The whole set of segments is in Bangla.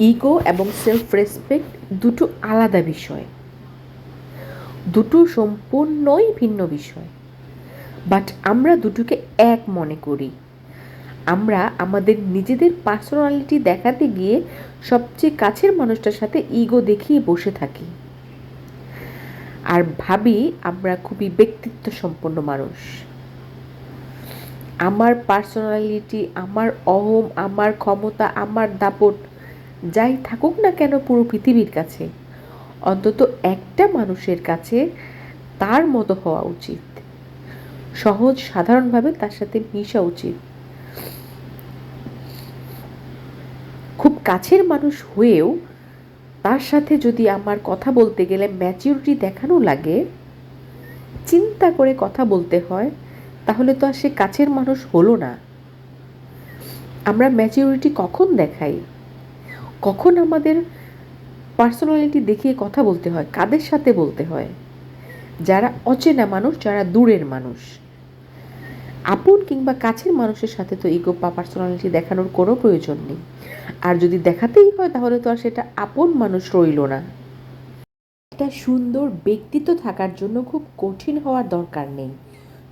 ইগো এবং সেলফ রেসপেক্ট দুটো আলাদা বিষয়, দুটো সম্পূর্ণই ভিন্ন বিষয়। বাট আমরা দুটোকে এক মনে করি। আমরা আমাদের নিজেদের পার্সোনালিটি দেখাতে গিয়ে সবচেয়ে কাছের মানুষটার সাথে ইগো দেখিয়ে বসে থাকি আর ভাবি আমরা খুবই ব্যক্তিত্ব সম্পন্ন মানুষ। আমার পার্সোনালিটি, আমার অহম, আমার ক্ষমতা, আমার দাপট যাই থাকুক না কেন পুরো পৃথিবীর কাছে, অন্তত একটা মানুষের কাছে তার মতো হওয়া উচিত, সহজ সাধারণভাবে তার সাথে মিশা উচিত। খুব কাছের মানুষ হয়েও তার সাথে যদি আমার কথা বলতে গেলে ম্যাচিউরিটি দেখানো লাগে, চিন্তা করে কথা বলতে হয়, তাহলে তো আর সে কাছের মানুষ হলো না। আমরা ম্যাচিউরিটি কখন দেখাই, কখন আমাদের পার্সোনালিটি দেখিয়ে কথা বলতে হয়, কাদের সাথে বলতে হয়? যারা অচেনা মানুষ, যারা দূরের মানুষ। আপন কিংবা কাছের মানুষের সাথে তো ইগো বা পার্সোনালিটি দেখানোর কোনো প্রয়োজন নেই। আর যদি দেখাতেই হয় তাহলে তো আর সেটা আপন মানুষ রইল না। একটা সুন্দর ব্যক্তিত্ব থাকার জন্য খুব কঠিন হওয়ার দরকার নেই,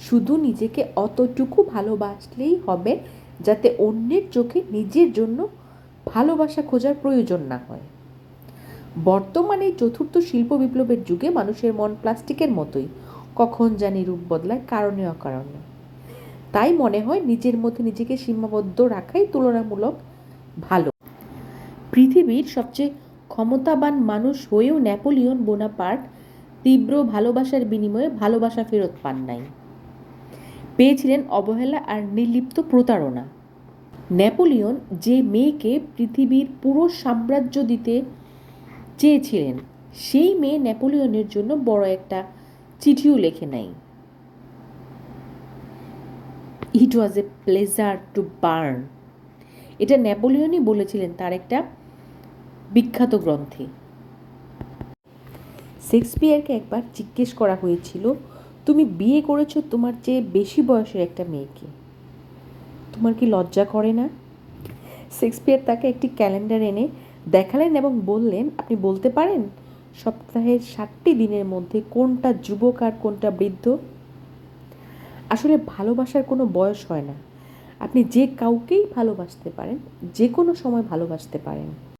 শুধু নিজেকে অতটুকু ভালোবাসলেই হবে যাতে অন্যের চোখে নিজের জন্য ভালোবাসা খোঁজার প্রয়োজন না হয়। বর্তমানে চতুর্থ শিল্প বিপ্লবের যুগে মানুষের মন প্লাস্টিকের মতোই, কখন জানি রূপ বদলায় কারণে অকারণে। তাই মনে হয় নিজের মধ্যে নিজেকে সীমাবদ্ধ রাখাই তুলনামূলক ভালো। পৃথিবীর সবচেয়ে ক্ষমতাবান মানুষ হয়েও নেপোলিয়ন বোনাপার্ট তীব্র ভালোবাসার বিনিময়ে ভালোবাসা ফেরত পান নাই, পেয়েছিলেন অবহেলা আর নির্লিপ্ত প্রতারণা। নেপোলিয়ন যে মেয়েকে পৃথিবীর পুরো সাম্রাজ্য দিতে চেয়েছিলেন, সেই মেয়ে নেপোলিয়নের জন্য বড় একটা চিঠিও লেখে নাই। ইট ওয়াজ এ প্লেজার টু বার্ন, এটা নেপোলিয়নই বলেছিলেন তার একটা বিখ্যাত গ্রন্থে। শেক্সপিয়ারকে একবার জিজ্ঞেস করা হয়েছিল, তুমি বিয়ে করেছো তোমার চেয়ে বেশি বয়সের একটা মেয়েকে, তোমার কি লজ্জা করে না? শেক্সপিয়ার তাকে একটি ক্যালেন্ডার এনে দেখালেন এবং বললেন, আপনি বলতে পারেন সপ্তাহের 7টি দিনের মধ্যে কোনটা যুবক আর কোনটা বৃদ্ধ? আসলে ভালোবাসার কোনো বয়স হয় না, আপনি যে কাউকেই ভালোবাসতে পারেন, যে কোনো সময় ভালোবাসতে পারেন।